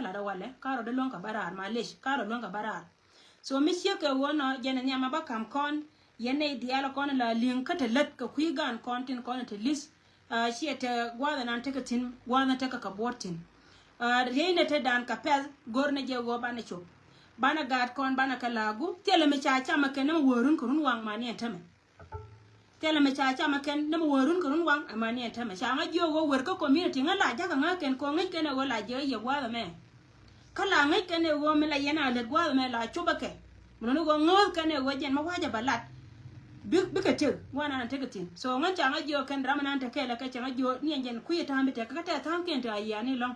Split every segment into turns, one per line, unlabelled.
la da wale karo de longa barar malish karo longa barar so mi ke wono jene nyama ba kam kon yene diala kon la linka te let ka kuigan kontin kon te lis shiete gwada nan tekatin gwada teka ka bortin reine te dan ka pel gorne je go bana chop bana gad kon bana kalagu tele me cha ma ken worun kurun wang mani entame tele me cha ma ken nem worun kurun wang amani entame cha nga jo go wer ko community nga la ja ka nga ken ko ngi ken go la je ye gwada me kala ngi ken go me la yena le gwada me la chobake mun go ngo ken go jen ma waja balat big te wana nan tegatin so ngan cha nga jo ken drama nan te kele ka cha nga jo ni jen kuyi tambe te ka ta tan ken ta yani long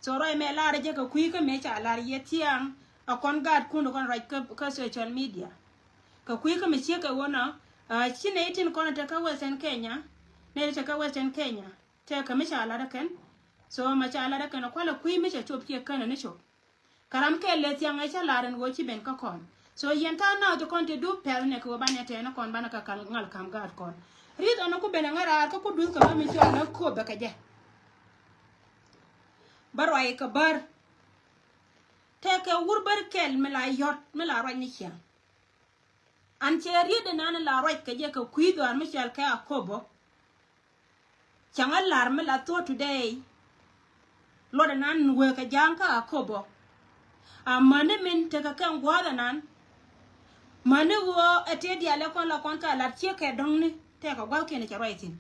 so roi me la je ka kuyi ka me cha la ye tiang a kon gad kun kon right ka social media ka kuyi ka me che ka wona chine itin kon ta ka Western Kenya ne ta ka Western Kenya te ka me cha la da ken so ma cha la da ken ko la kuyi me cha chop ke kan ne chop karam ke le tiang ai cha la ran go chi ben ka kon so yenta na to kon te du pel ne ko bane te na kon bana ka kal ngal kam gad kon rid ono ko ben ngara ka ko du ka me cha la ko ba ka je barwai ka bar teke wurbar kel mela yot mela roi ni chia an cheri de nan la roi ka je ka kuido an michel ka akobo changal lar mela to today lo de nan we ka janka akobo amane min teka kan gwada nan mane wo atedi ale kon la kon ka la chia ka dong ni teka gwa ke ne ka roi tin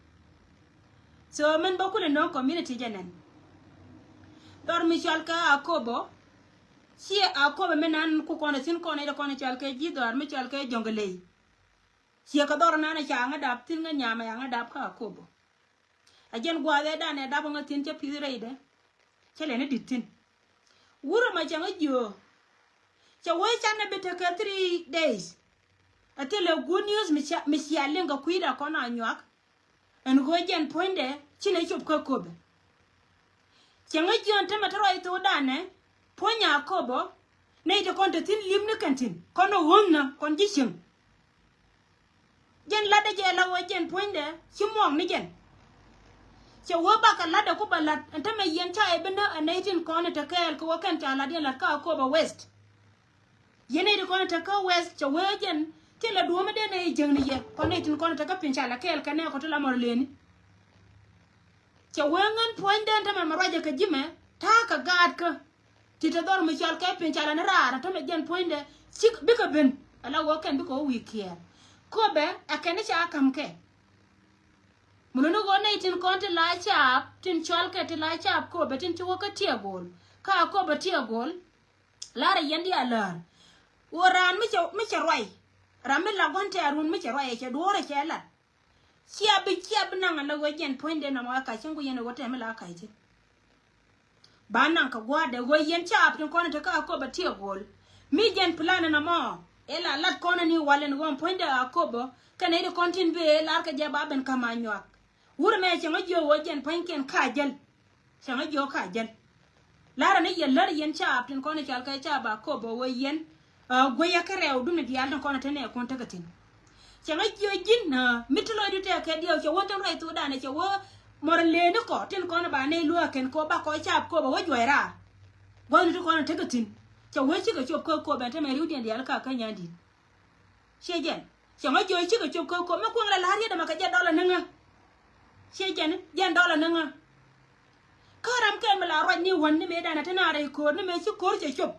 so men bokule no community janen dor michel ka akobo si akobo menan ku kono sin kono de kono chal ke ji dor michel ke jongle si ka dor nana cha nga dap tin nga nyama ya nga dap ka akobo ajen gwade da ne dap nga tin che pireide chele ne ditin wuro ma cha nga jo cha we cha ne bete ka 3 days atele good news mi sia lenga kuida kono anyak en go jen poinde chine chop ka kobe changa jon te mataro ito dane ponya akobo ne ite konta tin limne kantin kono wonna kon jishim jen lada je la wajen poinde chimong ni jen che wo baka lada ko balat antame yen cha e benda anatin kono te kel ko kan ta lada la ka akobo west yene de kono te ka west che wajen te la duoma de ne jengni ye kono tin kono te ka pincha la kel kana ko to la morleni che wengan poinde antame maraje ka jime ta ka gad ka tita dor mi chal ka pin chala na rara to me gen poinde sik bika ben ala wo ken biko wikia ko be akene cha kam ke muno go na itin konte la cha tin chal ke ti la cha ko be tin chuo ka tie gol ka ko be tie gol la ra yendi ala woran mi cha roi ramil la gonte arun mi cha roi che dore che la chia bi na ngala go gen poinde na ma ka chingu yene go te me la ka ite banan ka gwada go yen cha apin kono ta ka ko batie gol mi gen plan na mo ela lat kono ni walen gon poinde akobo kana ide kontin be lar ka jaba ben kama nyak wur me che ngajo wo gen panken ka jel che ngajo ka jel lara ne yeller yen cha apin kono chal ka cha ba ko bo wo yen go ya kare o dum di aldan kono tane kon ta gatin che ngajo jin na mitlo du te ka dio che wonton rai tu da ne che wo morle ne ko tin kono ba ne luo ken ko ba ko cha ko ba wo joira gon tu kono tegatin cha wo chi ka chop ko ba ta me riu den dial ka ka nyandi shejen cha ma jo chi ka chop ko ma ko la la ri da ma ka ja dola nanga shejen jan dola nanga karam ken ma la ro ni won ni me da na ta na rai ko ni me chi ko che chop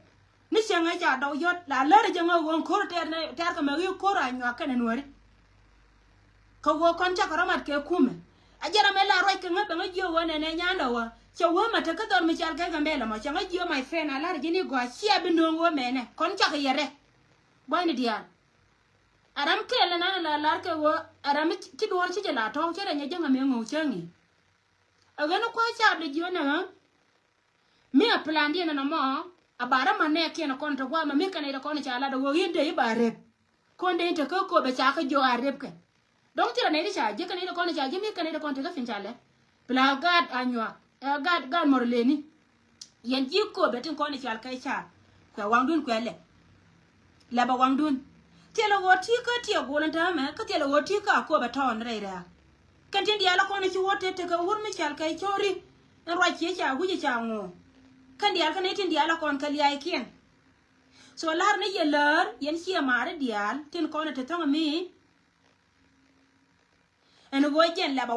ni shenga ja do yot la la ja ngo gon ko ter ka ma ri ko ra nya ka ne nuori ko go kon cha ka ramat ke kume ajara mela roi ke ngaba ngio wona ne nyanda wa che wo mata ka dor mi chal ka gambela ma changa jio my friend ala jini go sia binongo mene kon cha yere boy ni dia aram ke la na la lar ke wo aram ki dor chi la to chere nya janga me ngo changi agano kwa cha de jio na mi a plan dia na mo abara mane ke na kon to wa ma mi kana ida kon cha la do wo yinde ibare kon de te ko be cha ka jo arep ke donc tira ne cha je kan ida kon cha je mi kan ida kon te ka finchale bla gad anywa gad morleni yen ji ko be tin kon cha kai cha kwa wangdun kwele la ba wangdun telo woti ka tie golan ta me ka telo woti ka ko ba ton reira kan tin dia la kon chi wote te ka wur mi cha kai chori en ra chi cha gu cha ngo kan dial kan itin dial kon kali ay kien so lar ne yeler yen chia mare dial tin kon te tong mi en go jen laba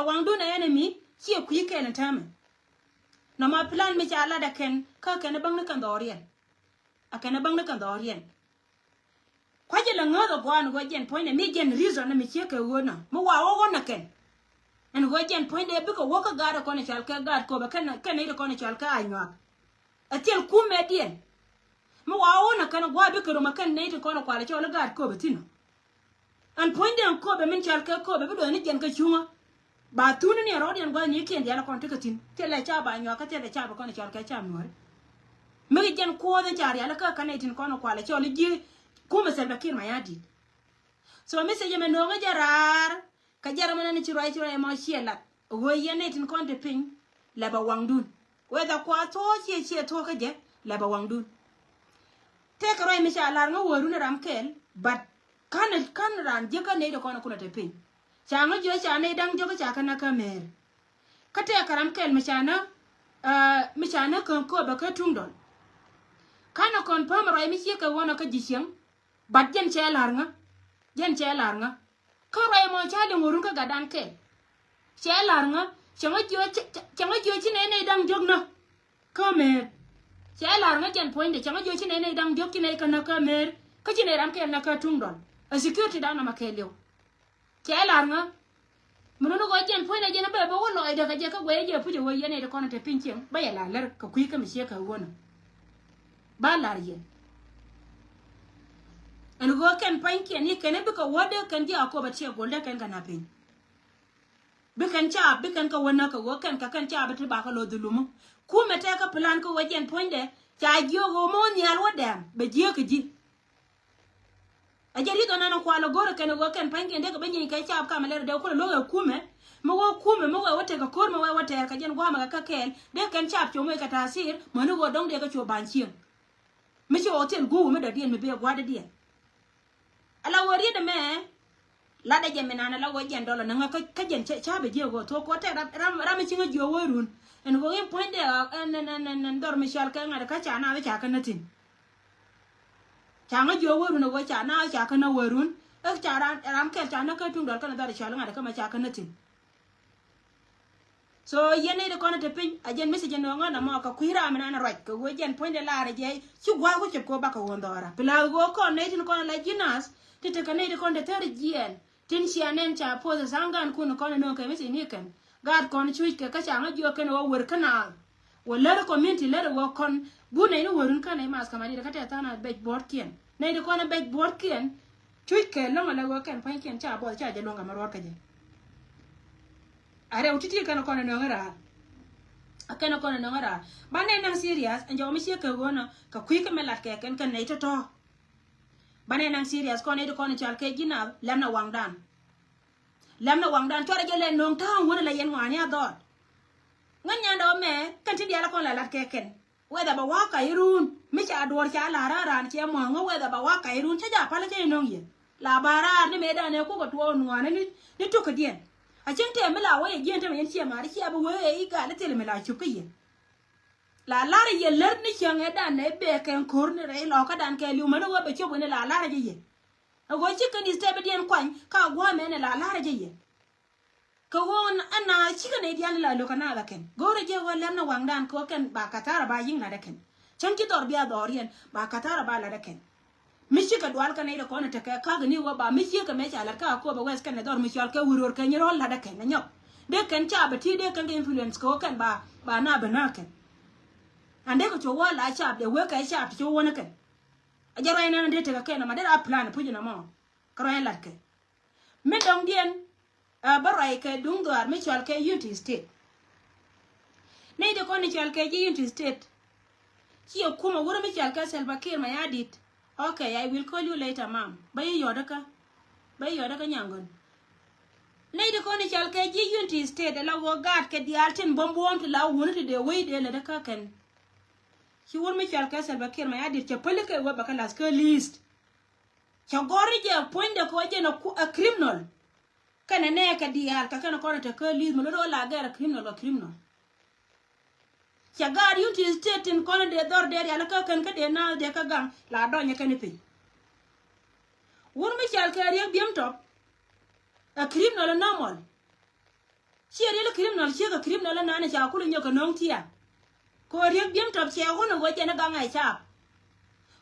wangdun enemy chia ku ken tam no ma plan mi chala da ken ka ken bang ne kan dorien akena bang ne kan dorien kwaje la ngodo gwan go jen point mi jen reason na mi chia ke wona mo wa wo na ken en go jen point e biko woka gada kon chal ka gad ko ba ken ne kon chal ka anywa atel ku medien mo wa wo na kan gwa biko ma ken ne kon kwala chal gad ko betino an point en ko be min chal ka ko be do ni jen ka chunga ba tuni ni rodian gwa ni ken dia la kon tikatin tele cha ba anywa ka tele cha ba kon chal ka cha mi mi jen ko da chari ala ka kan ne tin kon kwala chal ji kuma Salva Kiir mayadi so message me no ngajarar ka jara mana ni chirai ma shiela wo yene tin konte pin laba wangdun weda kwa to che to ka je laba wangdun te ka roi mishalar nga woru na ramkel but kan ran je ka ne de kono kuna te pin changa jo cha ne dang jo ka kana ka mer ka te karam kel mishana kan ko ba ka tungdon kana kon pam roi mi ka wona ka jishang but jen chelar nga ko roi mo cha de ngorun ka gadan ke chelar nga changa jo chi ne dang jog na ka mer chelar nga jen point de changa jo chi ne dang jog chi ne kana ka mer ka chi ne ram ke na ka tungdon a security da na makelio chelar nga muno go jen point de na ba bo lo ida ka je ka gwe je puje wo yene de kono te pinchen ba ya la lar ka kui ka mi ka wona ba lar yen en go ken panki ni ken be ka wode kan ji akoba che golda ken kana pin be kan ka wona ka go ken ka kan cha be ba ka lo dulumu ku mete ka plan ko wajen ponde cha gyo go mo ni al wadam be je ka ji ajari to nana kwa lo goro ken go ken panki ndeka be ni ka cha ka malere de ko lo ga kume mo wote ka kor mo wote ka jen go ma ka ken de kan cha cho mo ka tasir mo no go dong de ka cho banchien me cho hotel go me da dien me be gwa de dien ala wori de me la de jemme nana la wojen dolo nanga ka jen cha be je go to ko te ram chinga jo worun en go en point de en dor michel ka ngada ka cha na be cha kan natin changa jo worun go cha na cha kan worun e cha ram ke cha na ka tung dol kan dar cha ngada ka ma cha kan natin so yene de kono te pin ajen message no ngana ma ka kuira me nana right ko wojen point de la re je chu gwa ko che ko ba ka wondora pila go ko ne tin kono la jinas tete kanede konde ter gien tin sianen cha pose sangan kuno kono no ke mesi niken gad kon chuik ke ka changa jo ken wo wer kana wo ler community ler wo kon bu ne no werun kana mas kamani de kata tana bej board kien ne de kono bej board kien chuik ke no ngala wo ken pan kien cha bo cha je longa maror ka je are utiti kana kono no ngara akana kono no ngara bane nang serious enjo mi sie ke wona ka kuike melat ke ken kan ne to bane nang serious kono de kono chal ke gina lamna wangdan chore gele nong ta wona la yen ngani adot nganya do me kan ti diala kono la ke ken weda ba waka irun mi cha dor cha la ran che mo ngo weda ba waka irun cha ja pala che nong ye la bara ni me da ne ko ko to ngwana ni to ka dien a chen te me la we gen te me che ma ri che ba we e ga le te me la chu ke ye la lara ye ler ni chang e dan ne be ken kor ni re lo ka dan ke lu me no be chu ne la lara je ye a go chi kan iste be dien kwan ka gwa me ne la lara je ye ko won ana chi kan e dian la lo kana la ken go re je go lem na wang dan ko ken ba katara ba yin na da ken chan ki tor bia dor yen ba katara ba la da ken mi chi ka dwal kan e ko na te ka ga ni wo ba mi chi ka me cha la ka ko ba wes kan ne dor mi chal ka wuror ken ro la da ken na nyop de ken cha ba ti de kan influence ko kan ba na ba na ken ande ko chowa la chap de we ka chap cho wona ke ajaro ina nde te ka na madera plan puji na mo karo en lat ke me dong dien barai ke dung doar me chal ke unity state ne de ko ni chal ke unity state ki kuma wuro me chal ka Salva Kiir ma yadit okay I will call you later ma'am bayi yoda ka nyangon ne de ko ni chal ke unity state la wo gat ke di altin bombo on la woni de we de la de ka ken ki won mi chal ka Salva Kiir ma yadir che pele ke wa baka las ke list cha gori je point de ko je no a criminal kana ne ka di al ka kana ko ta ke list mo do la ga criminal chagar United States in kono de dor de ya la ka kan ka de na de ka gang la do nya kan pi won mi chal ka riek biem top a criminal normal chi ri criminal chi ka criminal na na cha ku nyo ka nong tia ko riek biem top che ho no go je na gang ai cha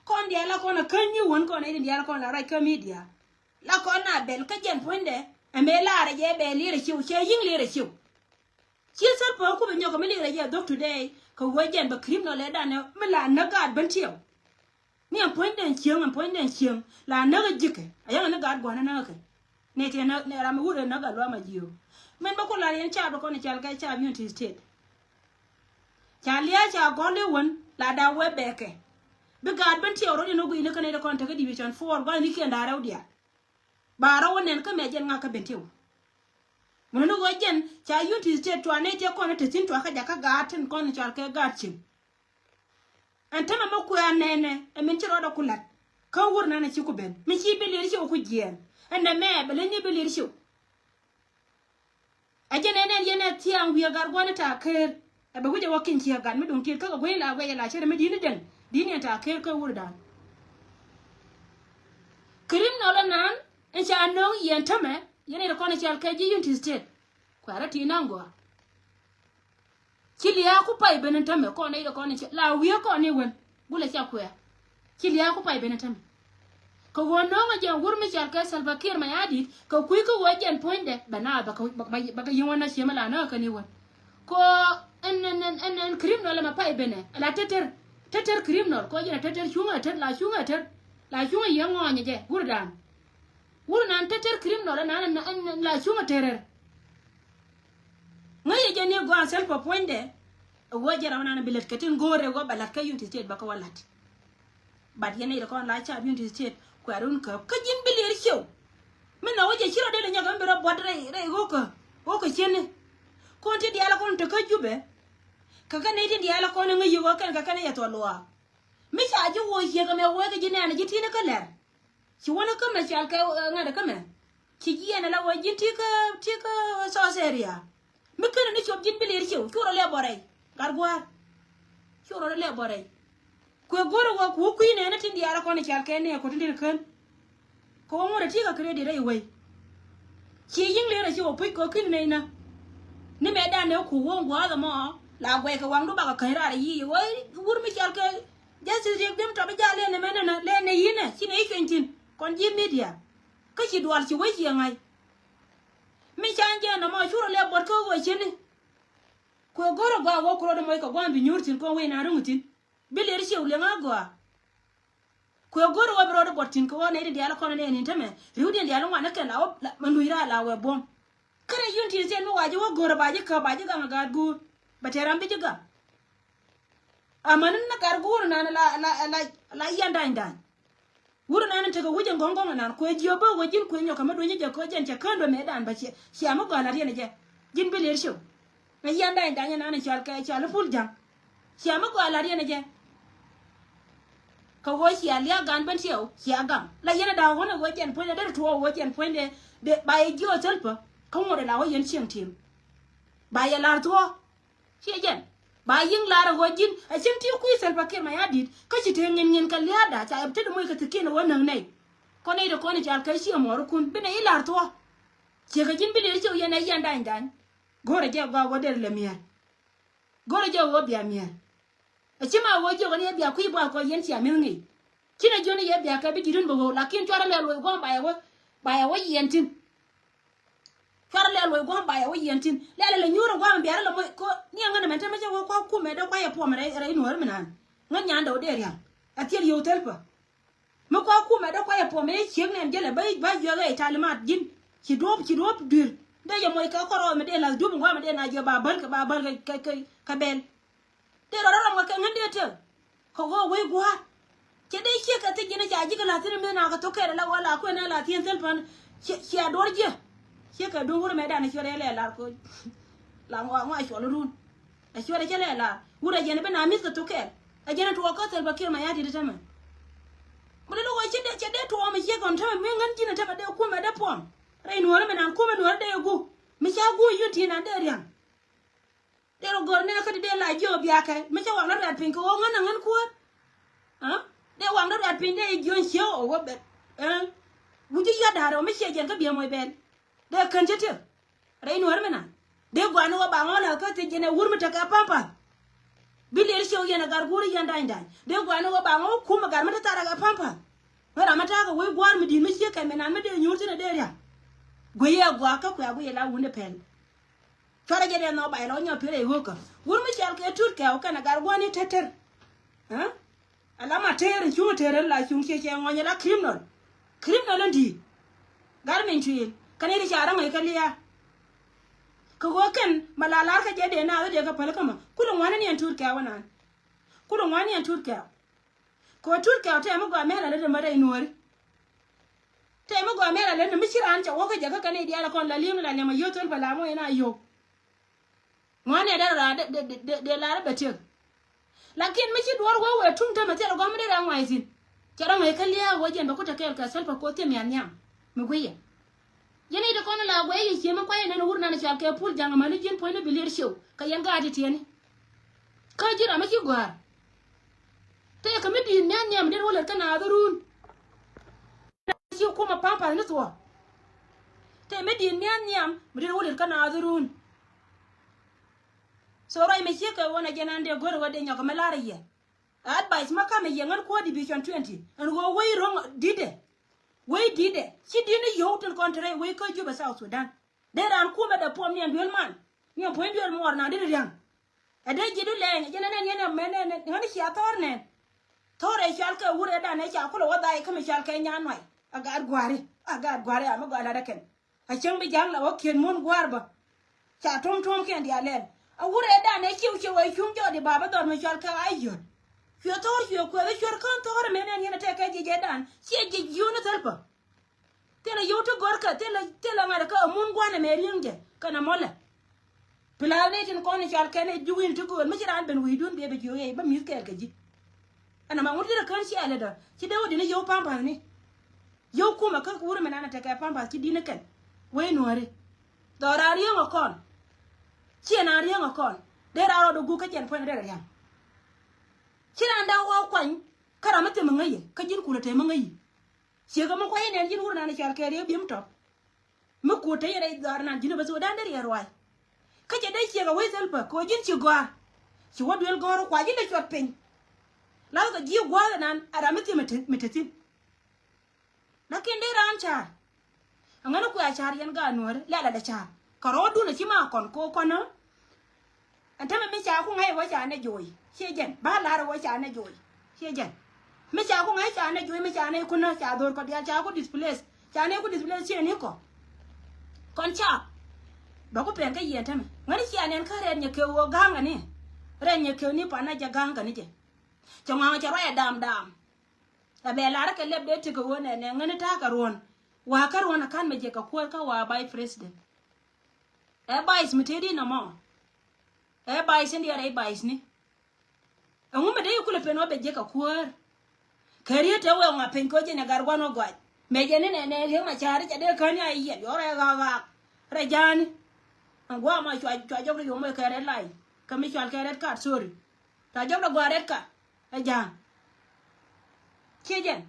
kon dia la kon kan ni won kon ai dia kon la ra ka media la kon na bel ka jen ponde e me la re je be li re chiu che yin li re chiu chi sal po ku nyo ka me li re je dok today ko go jen ba criminal le da ne me la na ga ban tiyo ni am ponde chieng la na ga jike aya na ga go na ka ne te na ra me wure na ga lo ma jiyo men ba ko la yen cha ba ko ne chal ga cha United States cha lia cha go le won la da we beke bi ga ban tiyo ro ni no go ina ka ne da kon ta ga division 4 ba ni ke nda raw dia ba raw nen ka me jen nga ka ben tiyo mun no go jen cha United States to ne te ko ne te tin to ka ja ka ga tin ko ne chal ka ga chin antama maku ya nene e min tiro da kulat ka wurna na ci ku ben mi ci belir ci ku jien anda me bele ni belir ci ajene nen yene tiang wi gar gona ta ker e be wuje wakin ci gar mi dum tir ka go la go la chere mi dini den dini ta ker ka wurda krim no la nan en cha no yen tame yene da kona ci al ka ji United States kwara ti nango Kilia ku pai benen tame ko ne da ko ne la wiya ko ne wen bula cha ku ya kilia ku pai benen tame ko wono ma je wurmi chal ka Salva Kiir ma yadi ko ku ko wajen ponde bana ba ka yin wannan shema la na ka ne wen ko en criminal ma pai benen la teter criminal ko jina teter shunga ter la shunga yango nya je wurdan wurnan teter criminal na la shunga terer ngai je ne go asel po ponde wo jara wana bilet katin gore go balat ka United States baka walat bad yene ko la cha United States ko arun ka kajin bilir show men na waje shiro de nya gambira bodre re go ko chene ko ti diala ko to ka jube ka ne ti diala ko ne ngi go kan ka ne ya to loa mi cha ju wo ye ga me wo ga jine na jiti ne ka ler ci wona ka me cha ka ngada ka me ci yene la wo jiti ka so seria mi kana ni chob jin bilir show churo le boray gargwar churo le boray ko goro wa ku ku ne na tindi ara ko ne chal ke ne ko tindi kan ko mo da tiga credit rai wai ci yin le ra show pui ko kin ne na ni me da ne ku won gwa ga mo la gwe ka wang do ba ka kai ra yi wai wur mi chal ke jasi je dem to ba jale ne me na le ne yine ci ne ikentin kon ji media ka ci dual ci wai ci ngai mi chanje na mo churo le bor ko wo chini ko goro ga wo kro de moy ko gwan bi nyurtin ko we na rungutin bilir shew le ngagwa ko goro wa bro de botin ko na ide diala ko ne ni tame riudi diala wa na kana manduira la we bom kare yunti se no waje wo goro baje ka baje ga ga gu bateram bi jiga amanin na kar guru na la yanda ndan wuru na nan taga wujin gongon nan ko jiyo ba wajin ko nyo kamar donye je ko jan ta kando me dan bace shi amma ga la ne je jin bilir show na yanda ndan yana nan chal ka chal ful jam shi amma ga la ne je ka wo shi aliya gan ban tiyo shi agam la yana da wona wajen point da to wajen point de ba yi jiyo talpa kan mo da la wajen cin tim ba ya lar to shi jen ba yin lara wajin a cin ti ku Salva Kiir ma yadit ka ci te ngin kan liada ta abta da moy ka tike na wannan nai ko ne da ko ne jar kai shi mo rukun bina ilar to ce ga jin bilir ce yana yanda indan gore je ga wadar le miya gore je wo biya miya a ci ma wo je wani ya biya ku ba ko yen ci amin ngai kina joni ya biya ka bi gidun ba lakin twara le lo go ba ya wo yentin farle lo go ba ya wo yentin le nyuro go am biara lo ko ni ngana mente ma ko ko ku me do ko ya po me re no mer minan ngan nyanda o der ya atiel yo telpa ma ko ku me do ko ya po me cheng ne jele ba yo ga italimat jin ci dop dur de ya moy ka ko ro me de la dum go me de na je ba bal ka bel de ro mo ka ngande te ko go we go ke de ke ka te gina ja jiga la tin me na ka to ke la wala ko na la tin telpa ci ador je ke ka dungur me da na chore le la ko la ngwa chole run a chore chele la wura jene be na mis ka to ke a jene to ko Salva Kiir ma yadi de tama mo le ko chede to ma che kon tama me ngan jina tama de ko me da pom re no me na ko me no de gu mi cha gu yuti na de rian de ro gor ne ka de la job ya ka me cha wang na rat pin ko ngan ko ha de wang na rat pin de jon sio o wo be wuji ya da ro me che jen ka bi mo ben de kan che te re no har mena de gwa no ba ngala ka te jene wur mata ka pampa bilir sio yana gar guri yanda inda de gwa no ba ngo kuma gar mata tara ga pampa wara mata ka we gwar mi di me che ka mena me de nyurti na de ya gwe ya gwa ka kwa gwe la wunde pen chora jede no ba lo nyo pere hoka wur mi chal ke tut ka o kana gar gwani teter ha alama tere chu tere la chu che che ngonya la criminal ndi gar men chuil kane ri chara mai kaliya ko goken malala ka jede na de ka pal kama kulun wani ne tut ka wana kulun wani ne tut ka ko tut ka ta mu ga mera da mare inuwar te mu ga mera le mi shira an cha wo ka jaga kane dia la kon la lim la ne ma yotol bala mo ina yo ngwane da ra de la ba te lakin mi shi duwar wo we tum ta mate ga mu da ngwai sin chara mai kaliya wajen ba ku ta kai ka salfa ko te mi anyam mi gwiye yene de kono la gwe yi chema kwa yene wurna na chake pul janga mali jin poine bilir show ka yanga ati tiene ka jira ma ki gwar te ka mi di nyan nyam de wala kana adurun ci ko ma pampa ne to te mi di nyan nyam mi de wala kana adurun so rai me ci ka wona jenande gor wade nyaka malariya advice maka me yengan ko division 20 and go way wrong dide we did it. She didn't yout and contrary we could you South Sudan. There are kuma the poor me and real man. You point your more now, did it young. A day you do lang, Jan men and Hanisha Thorne. Torre Shalka would have done a chapel what I come Shalka Yanway. I got guari, I'm a god I reckon. I shall be young, like okay, moon guarba. Chatum Tonkin, the Allen. I would have done a chill away from the Baba Don Shalka Ayon. You thought you could your contour men and you take a jidan. She did you not help her. Tell a you to Gorka, tell America a moon guana marrying, can a molla. Pilate and Cornish are can do in to go and Mr. Alban, we don't be able to but Miss Kerkaji. And I'm a little country editor. She don't in your pampani. Yo kuma cook woman and attack a pampa, she didn't can. Wayne worry. There are young or con. She and our young or con. There are the Guka and Point young. Chiranda wa kwan karamate mangaye kajin kula te mangaye shega mo kwaye ne jin wurna ne chal kere bim to mu ko te yere dar na jinu baso dan der yarwai kaje dai shega wai selpa ko jin ci gwa ci wadwel goro kwa jin da chot pen la ga ji gwa nan aramate metatin lakin dai rancha angana ku ya char yan ga nuwar la da char karo du na ci ma kon ko kono antama me cha ku ngai wa cha ne joy shejen ba la ro cha ne joy shejen me cha ku ngai cha ne joy me cha ne ku na cha dor ko dia cha ku displace cha ne ku displace che ni ko kon cha ba ku pen ka yen tama ngani cha ne ka re nye ke wo ganga ni re nye ke ni pa na ja ganga ni je cha ma cha ra dam la be la ra ke leb de ti ko ne ne ngani ta ka ron wa ka ron kan me je ka ko ka wa by president e ba is mitedi no mo e bais ndi ara e bais ni ngume de yukule peno be je ka kuor kariye te we nga pen ko je na garwano gwa me je ne he ma chari je de kan ya yi yo re ga re jani ngwa ma chwa jog yo me kare lai ka mi chal kare ka sorry ta jog da gwa re ka e jan kejen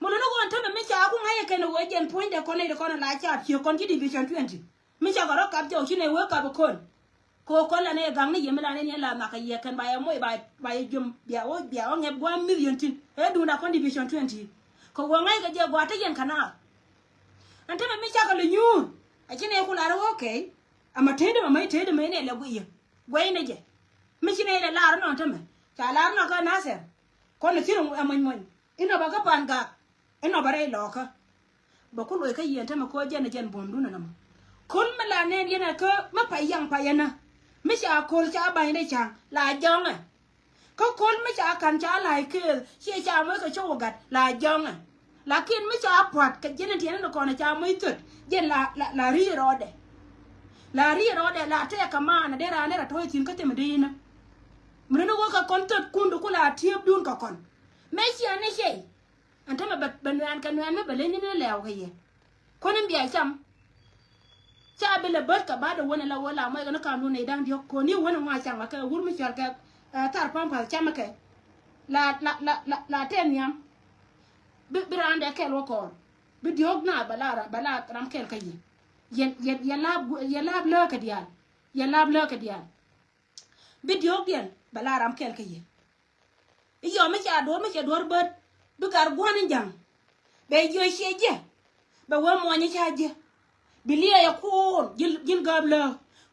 mo lo go ntame me cha ku ngaye ken wo jen point de ko ne de ko na la cha ti kon division 20 mi cha garo ka jo chine we ka ko ko la ne gang ni yemla ne la ma ka ye kan ba mo ba jum bia o ngeb 1 million tin e du na condition 20 ko wo ngai ga je gwa ta yen kana ante me cha ka le nyu a chine ku la ro okay ama tede ma mai tede me ne le gu ye gwai ne je mi chine le la ro no tame cha la no ka na se ko ne tiro amon ino ba ka pan ga ino ba re lo ka ba ku lo ka ye tame ko je ne jen bondu na ma kun mala ne yana ka ma pa yana me cha kol cha bai ne cha la jong ko kol me cha kan cha lai ke che cha me ka cho gat la jong lakin me cha pat ka jene tiene no kona cha me tut je la ri rode la te ka mana de ra ne ra to tin ka te me dina mre no ka kon tut kundu kula tiep dun ka kon me chi ane che anta me ban kan me bele ne le wa ye konin biya cham cha bele bớt cả ba đồ wona la wala mai nó kam này đang diok ko ni wona wa chang ka wur mi chal ka tar pam pa chama ke la ten yam bi rande kel ko bi diok na bala ram kel ka yi ya lab lo ka dial ya lab lo ka dial bi diok dial bala ram kel ka yi yo me cha do bớt bi gar gwan jang be jo sheje ba wa mo nya cha je bilia ya ko jil gabla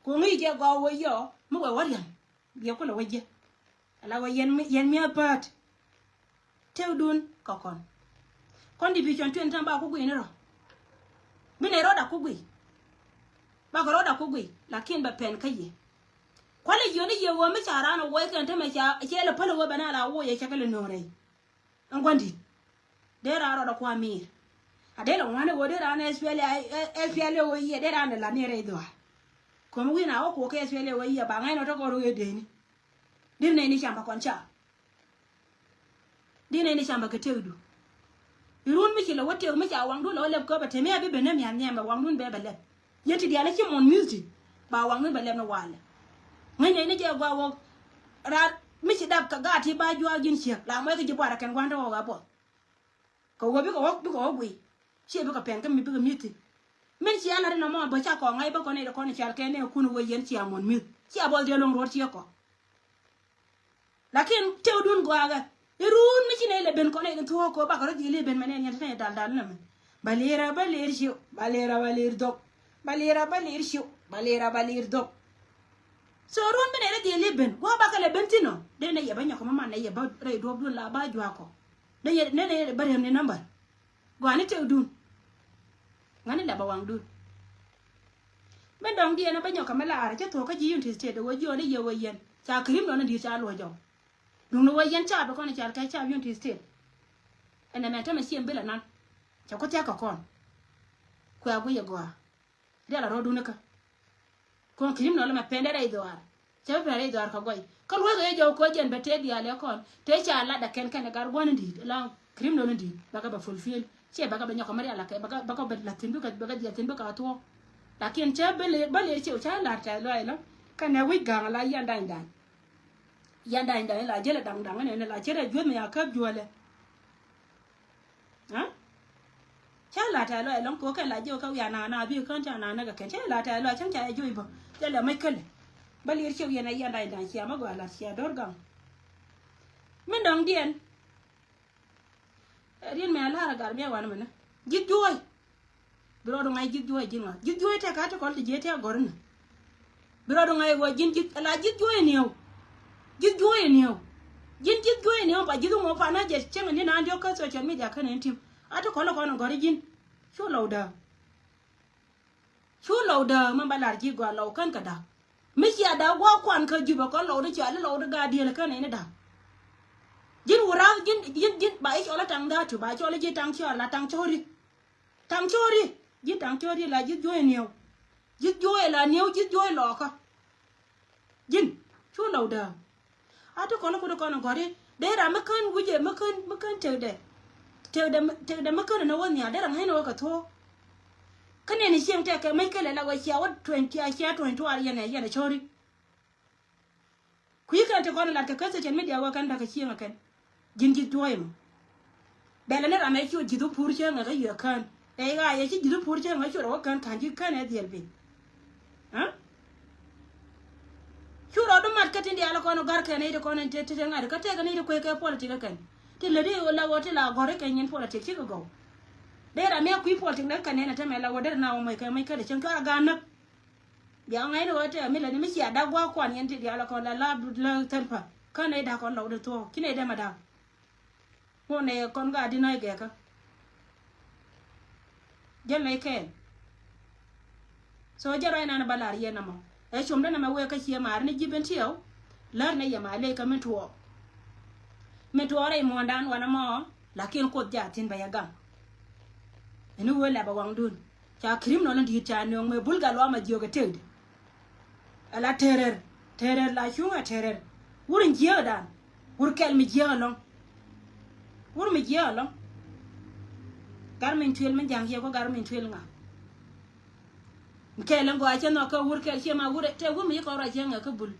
ko ngi je ga wo yo mo wa warian bi ko la waje ala wa yen mi apat tewdun kokon contribution 20 tamba ko gwi ni ro mine roda ko gwi ba ko roda ko gwi lakin ba pen kaye kwale yoni ye wo mi chara no wo kan ta me cha che la palo wo bana la wo ye chakale no re ngondi de ra roda ko amir adela wane wo de ra na espele wo ye de ra na la ne re do ko mo wi na ko ke espele wo ye ba ngai no to ko ro ye de ni din ne ni chamba koncha din ne ni chamba ke tewdu irun mi kila wote mi cha wang du lo le ko ba teme abi benem ya nyamba wang dun be bele yeti dia la ki mon music ba wang dun bele no wala ngene ni je gwa wo ra mi ci dab ka gati ba jwa gin che la mo ke je bora kan gwanda wo ga bo ko wo bi ko gwi che bi ko pen ka mi bi mi ti men ci ala no mo ba cha ko ngai ba ko ne ko ni chal ke ne ku no wo yen ci amon mi ci abol de long ro ci ko lakin tewdun gwa ga irun mi cine le ben ko ne to ko ba ko le ben menen nyata ne dal na balera shiu balera baler dok balera baler dok so run ben re le ben go ba ka le ben tino de ne yeba nyako mama ne yeba re do dun la ba jwa ko de ne bare ne number go ani te dun ngani la ba wang dun ben dong die na ba nyako mala ara ke to ka ji yun te de wo jo ne ye wo yen cha krim no ne di cha lo jo đúng rồi yên cha bà con này chả cái cha viên thì tiền anh em cho mày xem biết là nan cháu có cha cả con quẹo bây giờ qua đây là rồi đúng nữa con kìm nó là mày pen đây rồi cháu phải đây rồi không quay con quay cái dầu có chuyện bê tê đi à con thế cha là đặt kén cái gar quan đi là kìm nó đi bà cái bà fulfill chị bà cái bên nhau không là cái bà cái bên là tiền bữa cái gì tiền bữa cái thua là kiên cha bên lề chịu cha là trái loại lắm cái này quý gang là yên đành đành yanda inda la jele dang dang ne la chere jwe me yakab jwale ha cha la ta lo long ko ka la jo ka ya na bi kan cha na ga ken cha la ta lo chang cha ju bo cha la mai kale bali chiu yana yanda inda chia ma gwa la chia dor gang men dong dien rien me ala gar me wan mena jit joy bro do ngai jit joy ta ka to ko je ta gorna bro do ngai wo jin jit la jit joy niu jit joy niu ba jidu mo pa na je chenga ni na ndio ka social media kan entim ato kono gori jin shu lauda man balar ji gwa law kan ka da mi ya da gwa kwan ka jiba ko law da cha law da ga di la kan ne da jin wura jin ba ich ola tang da tu ba cho la ji tang cho la tang chori ji tang chori la jit joy niu jit joy lo ka jin shu lauda ato kono gori de ra makan wuje makan tewde makan no woni ada ran heno ka to kane ni shem ta ka mai kala la wa cia wa 20 a cia 20 ar yana chori ku yi kan ta kono la ka kasa chen media wa kan da ka cia kan jin joy mo bela ne ra mai chu jidu pur cia nga ga yo kan e ga ye ji jidu pur cia nga chu ro kan ji kan e diel bi ha churo do mat katin di ala kono gar kan ide kono te ngari ka te ga ni ko ke politique kan ti le di la wote la gore kan yin politique ci go de ra me ku politique na kan ne ta me la wode na o mai ka de chen ka ga na bi an ai wote me la ni mi ya da gwa kwan yin ti di ala kono la telpa kan ai da kon la de to kine de ma da ko ne kon ga di nay ge ka jel lay ken so jara ina na balar ye na mo e chum na ma we ka chi mar ni jiben tiyo lar ne ya ma le ka metuo re mo ndan wana mo lakin ko ja tin ba ya gam enu we la ba wang dun cha krim no ndi cha no me bulga lo ma joga ted ala terer la chunga terer wurin jiya dan wur kel mi jiya long wur mi jiya long gar min twel men jang ye ko gar min twel nga kelen go achen no ka wur ke chema wure te wu mi ko ra jenga ka bul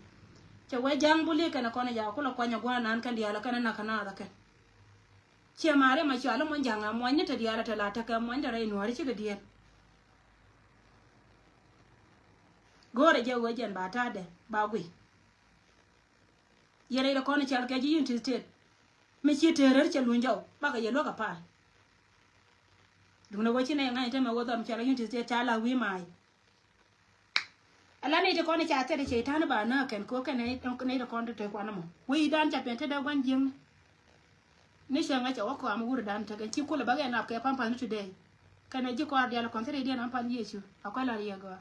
che we jang buli kana kona ja ko la kwanya gwa nan kan dia la kana na kana da kan chema re ma chala mon janga mo ni te dia la ta la ta ka mo ndare no ri chi ga dia gore je we jen ba ta de ba gui yere da kona chal ke ji United States me chi te re che lunjau ba ka ye lo ka pa dum na wo chi ne ngai te me wo dam chala United States ta la wi mai ala ne de kona cha te de chetan ba na ken ko ken ne de kona te kwa na mo wi dan cha pen te da wan jing ni shanga cha wa ko am gur dan te chi ko le ba ga na ke pam pan today kana ji ko dia la kon te dia na pan yesu akwala ri ga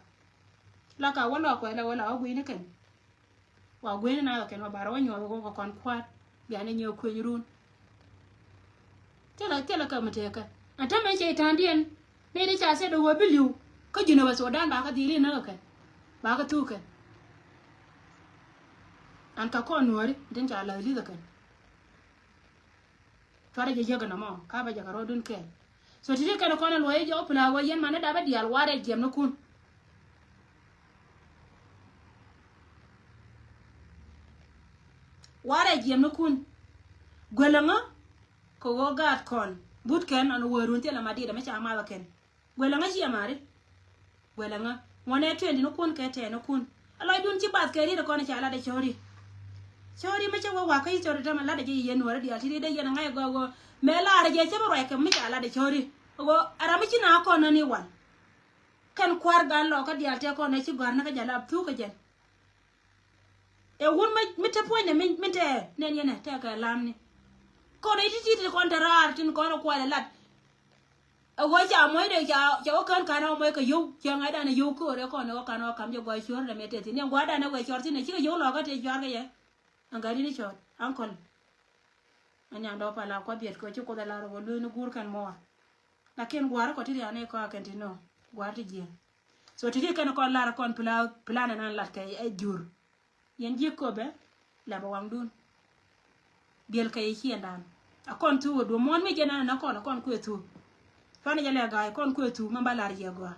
la ka wala ko la wala wi ne ken wa gwe na ken wa baro nyo ko kon kwat ya ne nyo ko yurun tela ka mate ka ata me chetan dien ne de cha se do wa biliu ko jino ba so dan ba ka dili na ka ba ka tuke an ka ko nuori den cha la li da kan fara je jaga na mo ka ba jaga rodun ke so tije ka ko na lo ye jo pula wa yen mana da ba dial ware jem no kun ware jem no kun gwelanga ko go gat kon but ken an worun te la madi da me cha ma ba ken gwelanga chi amare gwelanga wone twendi no kun ke te no kun alo dun ci bat ke ri da kono ci ala de chori me ci wa kai chori ta mala de ji yen wara dia ti de yen ngai go me la ra je ci ba ke mi ala de chori go ara mi ci na ko no ni wan kan kwar gal lo ka dia te ko ne ci gar na ka jala tu ka jen e won mi te po ne mi te ne ne te ka lam ni ko ne ti ti ko ntarar tin ko no ko la lat wo cha moy de cha o kan kana moy ka yu cha ngai da na yu ko re ko ne ko kana kam je go shor de mete ti ne gwa da na go shor ti ne chi yo lo ka te shor ga ye an ga ni shor ankol an ya do pa la ko biet ko chi ko da la ro lu ni gur kan mo la ken gwa ko ti ya ne ko kan ti no gwa ti je so ti kan ko la ra kon plan na la ka e jur yen ji ko be la ba wang dun biel ka yi hiendan akon tu do mon mi je na kon ko tu fani yale ga kon ko tu mamba lar ye go